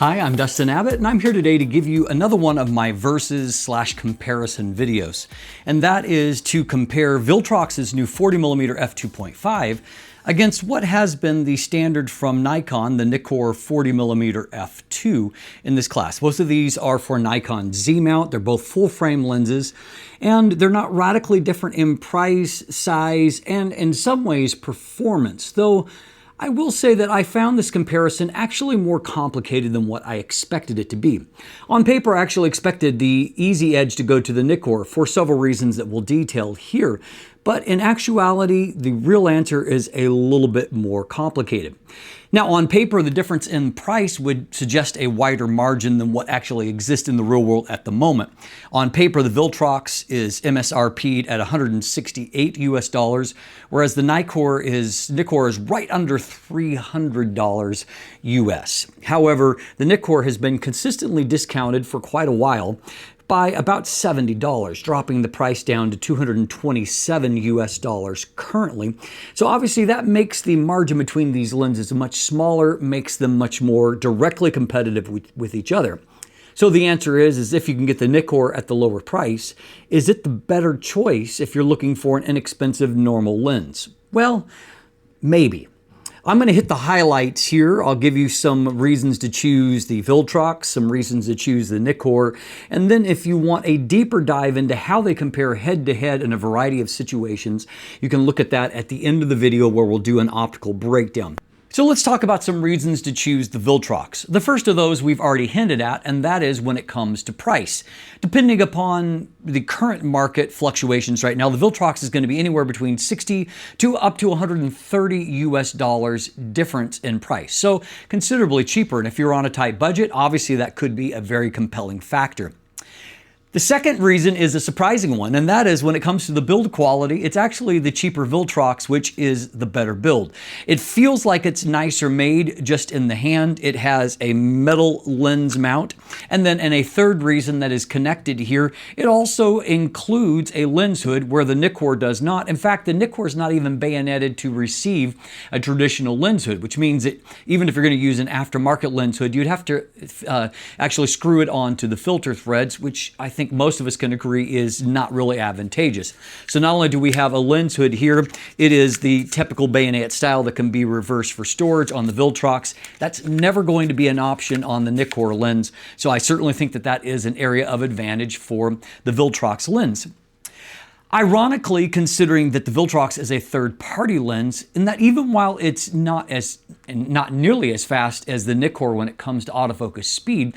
Hi, I'm Dustin Abbott, and I'm here today to give you another one of my versus/comparison videos. And that is to compare Viltrox's new 40mm F2.5 against what has been the standard from Nikon, the Nikkor 40mm F2 in this class. Both of these are for Nikon Z mount. They're both full frame lenses, and they're not radically different in price, size, and in some ways performance, though I will say that I found this comparison actually more complicated than what I expected it to be. On paper, I actually expected the easy edge to go to the Nikkor for several reasons that we'll detail here. But in actuality, the real answer is a little bit more complicated. Now, on paper, the difference in price would suggest a wider margin than what actually exists in the real world at the moment. On paper, the Viltrox is MSRP'd at $168 US, whereas the Nikkor is right under $300 US. However, the Nikkor has been consistently discounted for quite a while, by about $70, dropping the price down to $227 US currently. So obviously that makes the margin between these lenses much smaller, makes them much more directly competitive with each other. So the answer is if you can get the Nikkor at the lower price, is it the better choice if you're looking for an inexpensive normal lens? Well, maybe. I'm going to hit the highlights here. I'll give you some reasons to choose the Viltrox, some reasons to choose the Nikkor, and then if you want a deeper dive into how they compare head-to-head in a variety of situations, you can look at that at the end of the video where we'll do an optical breakdown. So let's talk about some reasons to choose the Viltrox. The first of those we've already hinted at, and that is when it comes to price. Depending upon the current market fluctuations right now, the Viltrox is going to be anywhere between $60 to up to $130 US difference in price. So considerably cheaper. And if you're on a tight budget, obviously that could be a very compelling factor. The second reason is a surprising one, and that is when it comes to the build quality, it's actually the cheaper Viltrox, which is the better build. It feels like it's nicer made just in the hand. It has a metal lens mount. And then in a third reason that is connected here, it also includes a lens hood where the Nikkor does not. In fact, the Nikkor is not even bayoneted to receive a traditional lens hood, which means that even if you're going to use an aftermarket lens hood, you'd have to actually screw it onto the filter threads, which I think most of us can agree is not really advantageous. So not only do we have a lens hood here, it is the typical bayonet style that can be reversed for storage on the Viltrox. That's never going to be an option on the Nikkor lens. So I certainly think that that is an area of advantage for the Viltrox lens. Ironically, considering that the Viltrox is a third-party lens, in that even while it's not nearly as fast as the Nikkor when it comes to autofocus speed,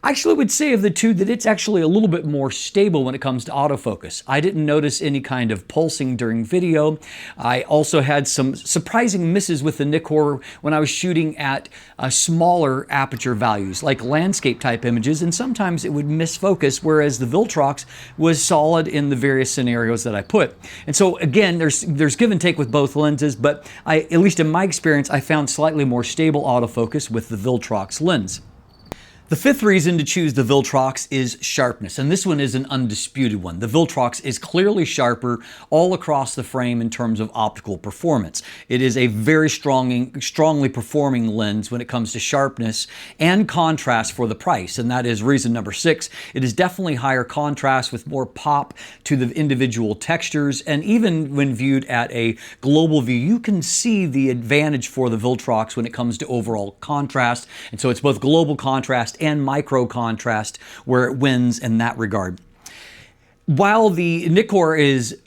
I actually would say of the two that it's actually a little bit more stable when it comes to autofocus. I didn't notice any kind of pulsing during video. I also had some surprising misses with the Nikkor when I was shooting at smaller aperture values, like landscape type images, and sometimes it would miss focus, whereas the Viltrox was solid in the various scenarios that I put. And so again, there's give and take with both lenses, but at least in my experience, I found slightly more stable autofocus with the Viltrox lens. The fifth reason to choose the Viltrox is sharpness, and this one is an undisputed one. The Viltrox is clearly sharper all across the frame in terms of optical performance. It is a very strongly performing lens when it comes to sharpness and contrast for the price, and that is reason number 6. It is definitely higher contrast with more pop to the individual textures, and even when viewed at a global view, you can see the advantage for the Viltrox when it comes to overall contrast, and so it's both global contrast and micro contrast where it wins in that regard. While the Nikkor is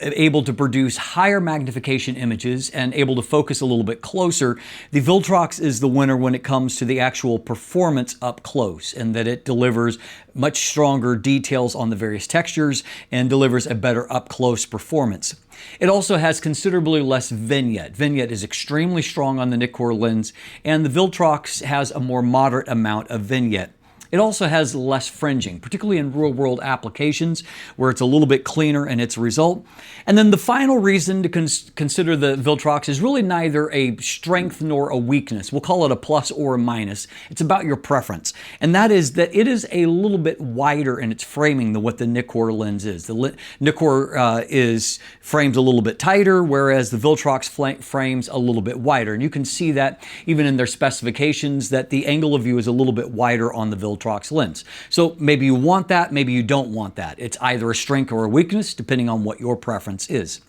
able to produce higher magnification images and able to focus a little bit closer, the Viltrox is the winner when it comes to the actual performance up close, and that it delivers much stronger details on the various textures and delivers a better up close performance. It also has considerably less vignette. Vignette is extremely strong on the Nikkor lens, and the Viltrox has a more moderate amount of vignette. It also has less fringing, particularly in real-world applications where it's a little bit cleaner in its result. And then the final reason to consider the Viltrox is really neither a strength nor a weakness. We'll call it a plus or a minus. It's about your preference. And that is that it is a little bit wider in its framing than what the Nikkor lens is. The Nikkor frames a little bit tighter, whereas the Viltrox frames a little bit wider. And you can see that even in their specifications, that the angle of view is a little bit wider on the Viltrox lens. So maybe you want that, maybe you don't want that. It's either a strength or a weakness, depending on what your preference is.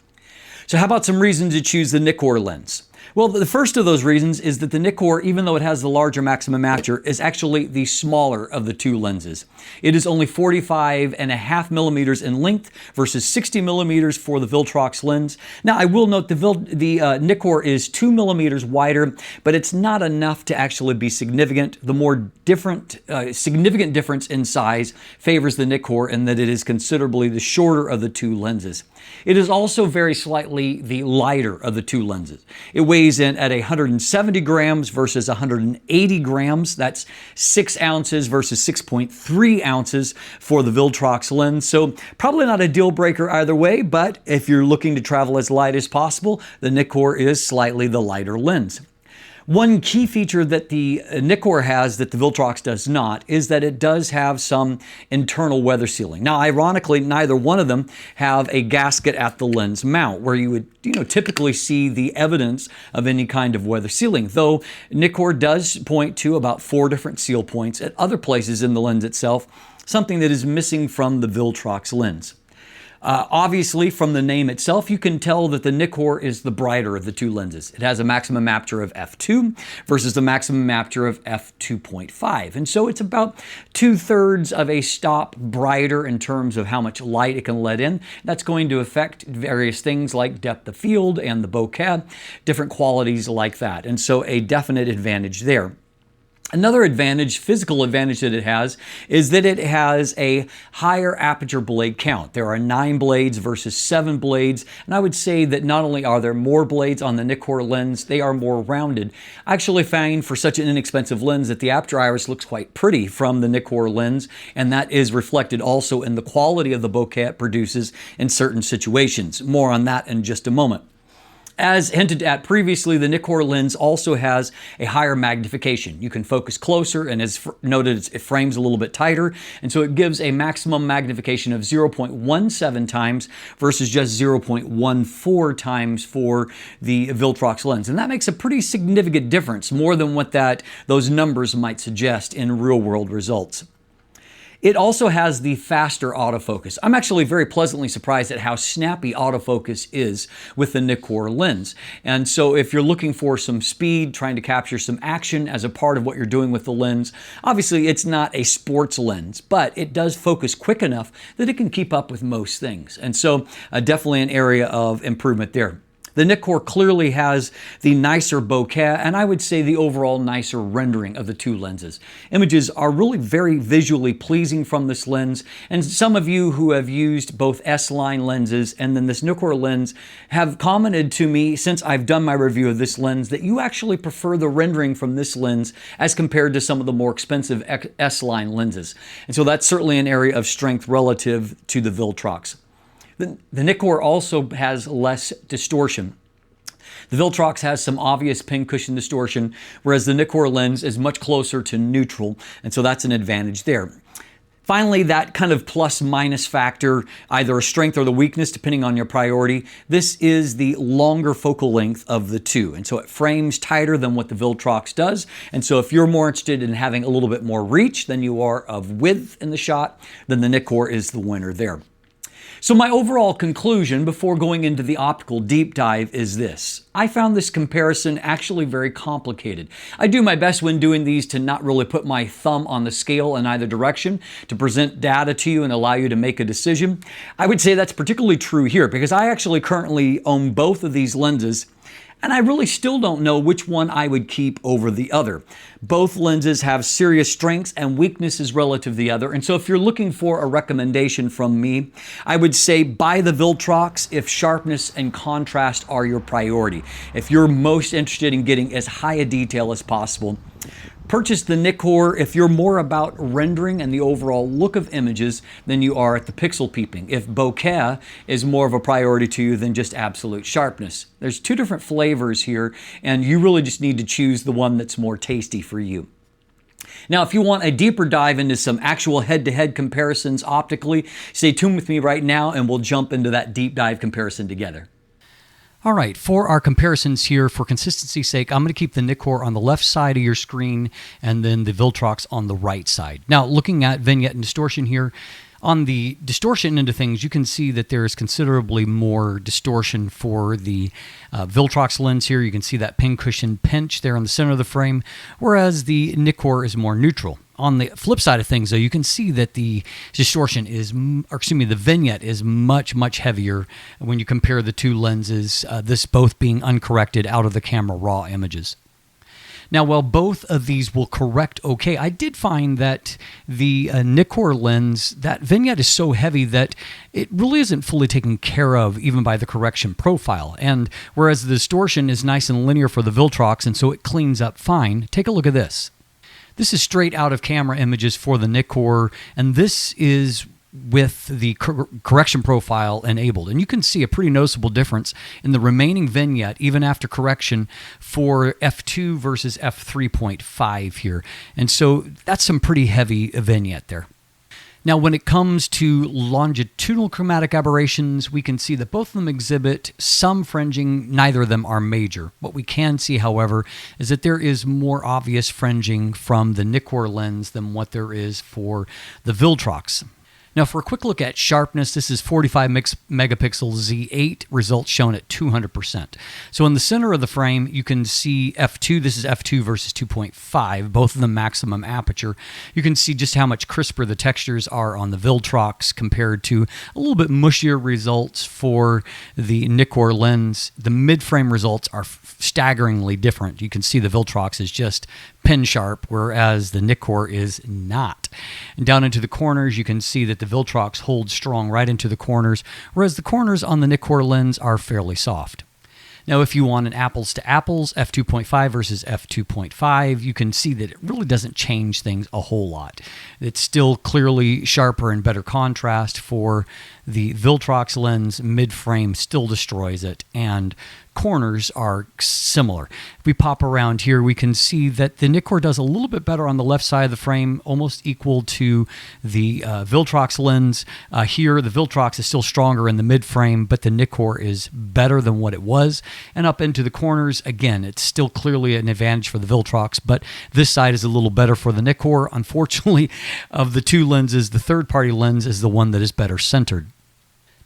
So how about some reasons to choose the Nikkor lens? Well, the first of those reasons is that the Nikkor, even though it has the larger maximum aperture, is actually the smaller of the two lenses. It is only 45.5 millimeters in length versus 60 millimeters for the Viltrox lens. Now, I will note the Nikkor is 2 millimeters wider, but it's not enough to actually be significant. The more significant difference in size favors the Nikkor in that it is considerably the shorter of the two lenses. It is also very slightly the lighter of the two lenses. It weighs in at 170 grams versus 180 grams. That's 6 ounces versus 6.3 ounces for the Viltrox lens. So probably not a deal breaker either way, but if you're looking to travel as light as possible, the Nikkor is slightly the lighter lens. One key feature that the Nikkor has that the Viltrox does not is that it does have some internal weather sealing. Now, ironically, neither one of them have a gasket at the lens mount where you would typically see the evidence of any kind of weather sealing, though Nikkor does point to about 4 different seal points at other places in the lens itself, something that is missing from the Viltrox lens. Obviously, from the name itself, you can tell that the Nikkor is the brighter of the two lenses. It has a maximum aperture of f2 versus the maximum aperture of f2.5. And so it's about 2/3 of a stop brighter in terms of how much light it can let in. That's going to affect various things like depth of field and the bokeh, different qualities like that. And so a definite advantage there. Another advantage, physical advantage that it has, is that it has a higher aperture blade count. There are 9 blades versus 7 blades, and I would say that not only are there more blades on the Nikkor lens, they are more rounded. I actually find for such an inexpensive lens that the aperture iris looks quite pretty from the Nikkor lens, and that is reflected also in the quality of the bokeh it produces in certain situations. More on that in just a moment. As hinted at previously, the Nikkor lens also has a higher magnification. You can focus closer, and as noted, it frames a little bit tighter, and so it gives a maximum magnification of 0.17 times versus just 0.14 times for the Viltrox lens. And that makes a pretty significant difference, more than what those numbers might suggest in real-world results. It also has the faster autofocus. I'm actually very pleasantly surprised at how snappy autofocus is with the Nikkor lens. And so if you're looking for some speed, trying to capture some action as a part of what you're doing with the lens, obviously it's not a sports lens, but it does focus quick enough that it can keep up with most things. And so definitely an area of improvement there. The Nikkor clearly has the nicer bokeh, and I would say the overall nicer rendering of the two lenses. Images are really very visually pleasing from this lens, and some of you who have used both S-line lenses and then this Nikkor lens have commented to me since I've done my review of this lens that you actually prefer the rendering from this lens as compared to some of the more expensive S-line lenses. And so that's certainly an area of strength relative to the Viltrox. The Nikkor also has less distortion. The Viltrox has some obvious pincushion distortion, whereas the Nikkor lens is much closer to neutral, and so that's an advantage there. Finally, that kind of plus-minus factor, either a strength or the weakness, depending on your priority, this is the longer focal length of the two. And so it frames tighter than what the Viltrox does. And so if you're more interested in having a little bit more reach than you are of width in the shot, then the Nikkor is the winner there. So my overall conclusion before going into the optical deep dive is this. I found this comparison actually very complicated. I do my best when doing these to not really put my thumb on the scale in either direction, to present data to you and allow you to make a decision. I would say that's particularly true here because I actually currently own both of these lenses, and I really still don't know which one I would keep over the other. Both lenses have serious strengths and weaknesses relative to the other, and so if you're looking for a recommendation from me, I would say buy the Viltrox if sharpness and contrast are your priority. If you're most interested in getting as high a detail as possible, Purchase the Nikkor if you're more about rendering and the overall look of images than you are at the pixel peeping, if bokeh is more of a priority to you than just absolute sharpness. There's two different flavors here, and you really just need to choose the one that's more tasty for you. Now, if you want a deeper dive into some actual head-to-head comparisons optically, stay tuned with me right now and we'll jump into that deep dive comparison together. All right, for our comparisons here, for consistency's sake, I'm going to keep the Nikkor on the left side of your screen and then the Viltrox on the right side. Now, looking at vignette and distortion here, on the distortion end of things, you can see that there is considerably more distortion for the Viltrox lens here. You can see that pincushion pinch there in the center of the frame, whereas the Nikkor is more neutral. On the flip side of things, though, you can see that the distortion is, the vignette is much, much heavier when you compare the two lenses, this both being uncorrected out of the camera raw images. Now, while both of these will correct okay, I did find that the Nikkor lens, that vignette is so heavy that it really isn't fully taken care of even by the correction profile. And whereas the distortion is nice and linear for the Viltrox, and so it cleans up fine, take a look at this. This is straight out of camera images for the Nikkor, and this is with the correction profile enabled. And you can see a pretty noticeable difference in the remaining vignette, even after correction, for f2 versus f3.5 here. And so that's some pretty heavy vignette there. Now, when it comes to longitudinal chromatic aberrations, we can see that both of them exhibit some fringing. Neither of them are major. What we can see, however, is that there is more obvious fringing from the Nikkor lens than what there is for the Viltrox. Now, for a quick look at sharpness, this is 45 megapixel Z8, results shown at 200%. So in the center of the frame, you can see f2. This is f2 versus 2.5, both of them maximum aperture. You can see just how much crisper the textures are on the Viltrox compared to a little bit mushier results for the Nikkor lens. The mid-frame results are staggeringly different. You can see the Viltrox is just pin sharp, whereas the Nikkor is not. And down into the corners, you can see that the Viltrox holds strong right into the corners, whereas the corners on the Nikkor lens are fairly soft. Now, if you want an apples to apples, f2.5 versus f2.5, you can see that it really doesn't change things a whole lot. It's still clearly sharper and better contrast for the Viltrox lens. Mid-frame still destroys it, and corners are similar. If we pop around here, we can see that the Nikkor does a little bit better on the left side of the frame, almost equal to the Viltrox lens. Here, the Viltrox is still stronger in the mid-frame, but the Nikkor is better than what it was. And up into the corners, again, it's still clearly an advantage for the Viltrox, but this side is a little better for the Nikkor. Unfortunately, of the two lenses, the third-party lens is the one that is better centered.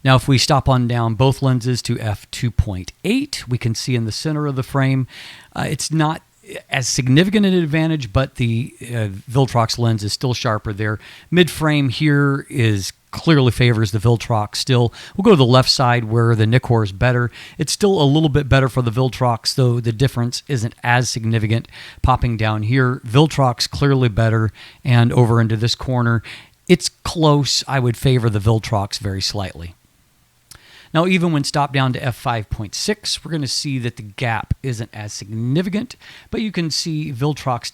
Now, if we stop on down both lenses to f2.8, we can see in the center of the frame, it's not as significant an advantage, but the Viltrox lens is still sharper there. Mid-frame here is clearly favors the Viltrox still. We'll go to the left side where the Nikkor is better. It's still a little bit better for the Viltrox, though the difference isn't as significant. Popping down here, Viltrox clearly better, and over into this corner, it's close. I would favor the Viltrox very slightly. Now, even when stopped down to f5.6, we're going to see that the gap isn't as significant, but you can see Viltrox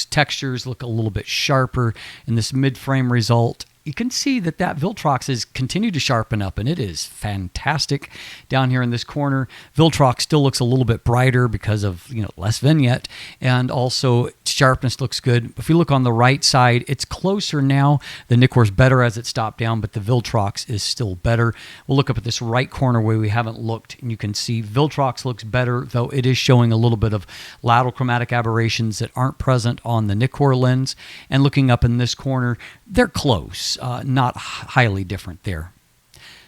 textures look a little bit sharper in this mid-frame result. You can see that Viltrox has continued to sharpen up, and it is fantastic. Down here in this corner, Viltrox still looks a little bit brighter because of less vignette, and also sharpness looks good. If you look on the right side, it's closer now. The Nikkor's better as it stopped down, but the Viltrox is still better. We'll look up at this right corner where we haven't looked, and you can see Viltrox looks better, though it is showing a little bit of lateral chromatic aberrations that aren't present on the Nikkor lens. And looking up in this corner, they're close. Not highly different there.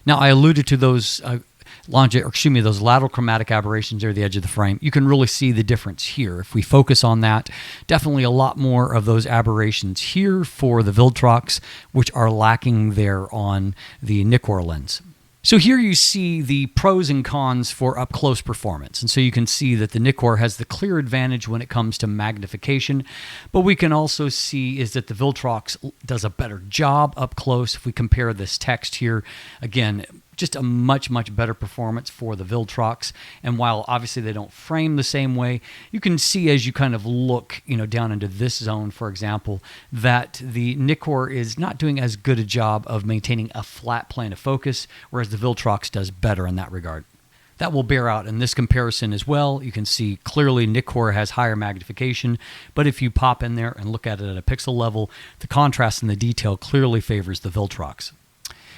Now, I alluded to those those lateral chromatic aberrations near the edge of the frame. You can really see the difference here. If we focus on that, definitely a lot more of those aberrations here for the Viltrox, which are lacking there on the Nikkor lens. So here you see the pros and cons for up-close performance. And so you can see that the Nikkor has the clear advantage when it comes to magnification. But we can also see is that the Viltrox does a better job up close. If we compare this text here, again, just a much better performance for the Viltrox. And while obviously they don't frame the same way, you can see as you kind of look, down into this zone, for example, that the Nikkor is not doing as good a job of maintaining a flat plane of focus, whereas the Viltrox does better in that regard. That will bear out in this comparison as well. You can see clearly Nikkor has higher magnification, but if you pop in there and look at it at a pixel level, the contrast and the detail clearly favors the Viltrox.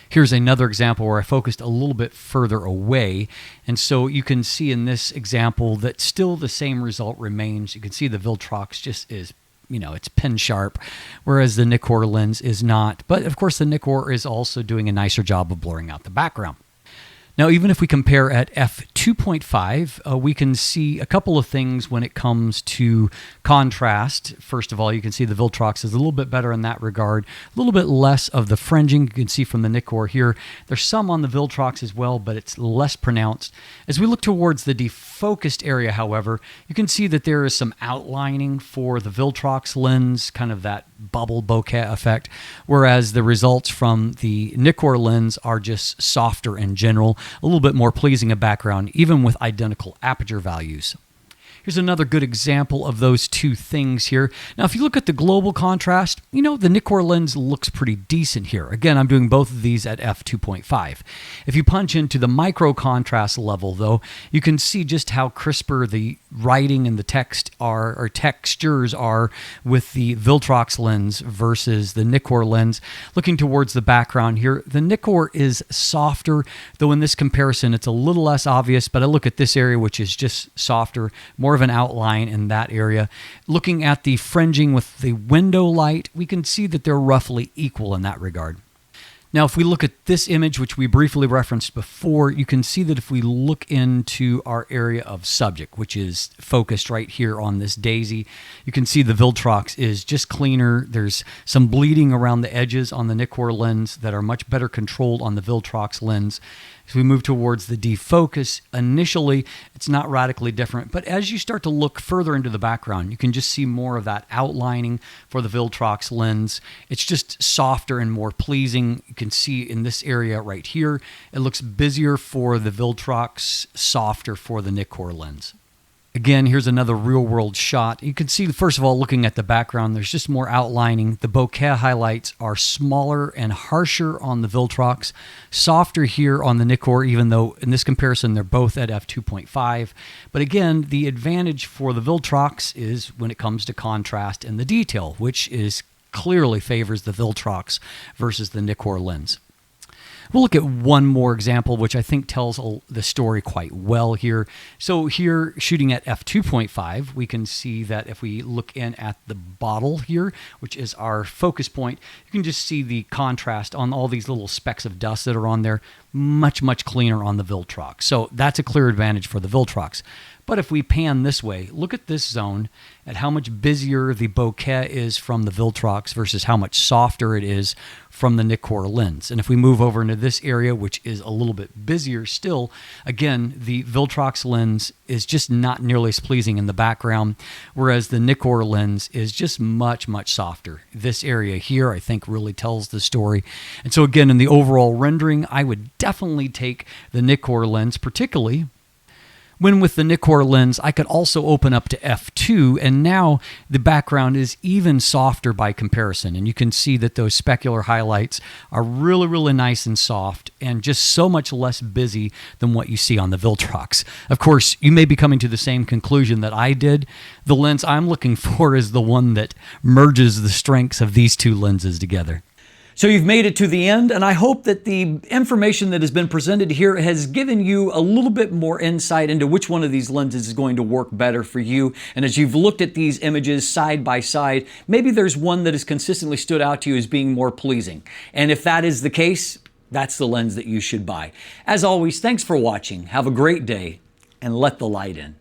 Here's another example where I focused a little bit further away, and so you can see in this example that still the same result remains. You can see the Viltrox just is, it's pin sharp, whereas the Nikkor lens is not. But of course the Nikkor is also doing a nicer job of blurring out the background. Now, even if we compare at f2.5, we can see a couple of things when it comes to contrast. First of all, you can see the Viltrox is a little bit better in that regard, a little bit less of the fringing. You can see from the Nikkor here. There's some on the Viltrox as well, but it's less pronounced. As we look towards the defocused area, however, you can see that there is some outlining for the Viltrox lens, kind of that bubble bokeh effect, whereas the results from the Nikkor lens are just softer in general, a little bit more pleasing a background, even with identical aperture values. Here's another good example of those two things here. Now, if you look at the global contrast, the Nikkor lens looks pretty decent here. Again, I'm doing both of these at f2.5. If you punch into the micro contrast level, though, you can see just how crisper the writing and the text are, or textures are, with the Viltrox lens versus the Nikkor lens. Looking towards the background here, the Nikkor is softer, though in this comparison it's a little less obvious, but I look at this area, which is just softer, more of an outline in that area. Looking at the fringing with the window light, we can see that they're roughly equal in that regard. Now, if we look at this image, which we briefly referenced before, you can see that if we look into our area of subject, which is focused right here on this daisy, you can see the Viltrox is just cleaner. There's some bleeding around the edges on the Nikkor lens that are much better controlled on the Viltrox lens. As we move towards the defocus, initially it's not radically different, but as you start to look further into the background, you can just see more of that outlining for the Viltrox lens. It's just softer and more pleasing. You can see in this area right here, it looks busier for the Viltrox, softer for the Nikkor lens. Again, here's another real-world shot. You can see, first of all, looking at the background, there's just more outlining. The bokeh highlights are smaller and harsher on the Viltrox, softer here on the Nikkor, even though in this comparison they're both at f2.5. But again, the advantage for the Viltrox is when it comes to contrast and the detail, which is clearly favors the Viltrox versus the Nikkor lens. We'll look at one more example, which I think tells the story quite well here. So here, shooting at f2.5, we can see that if we look in at the bottle here, which is our focus point, you can just see the contrast on all these little specks of dust that are on there, much cleaner on the Viltrox. So that's a clear advantage for the Viltrox. But if we pan this way, look at this zone, at how much busier the bokeh is from the Viltrox versus how much softer it is from the Nikkor lens. And if we move over into this area, which is a little bit busier still, again, the Viltrox lens is just not nearly as pleasing in the background, whereas the Nikkor lens is just much softer. This area here, I think, really tells the story. And so again, in the overall rendering, I would definitely take the Nikkor lens, particularly when with the Nikkor lens, I could also open up to f2, and now the background is even softer by comparison. And you can see that those specular highlights are really nice and soft, and just so much less busy than what you see on the Viltrox. Of course, you may be coming to the same conclusion that I did. The lens I'm looking for is the one that merges the strengths of these two lenses together. So you've made it to the end, and I hope that the information that has been presented here has given you a little bit more insight into which one of these lenses is going to work better for you. And as you've looked at these images side by side, maybe there's one that has consistently stood out to you as being more pleasing. And if that is the case, that's the lens that you should buy. As always, thanks for watching. Have a great day, and let the light in.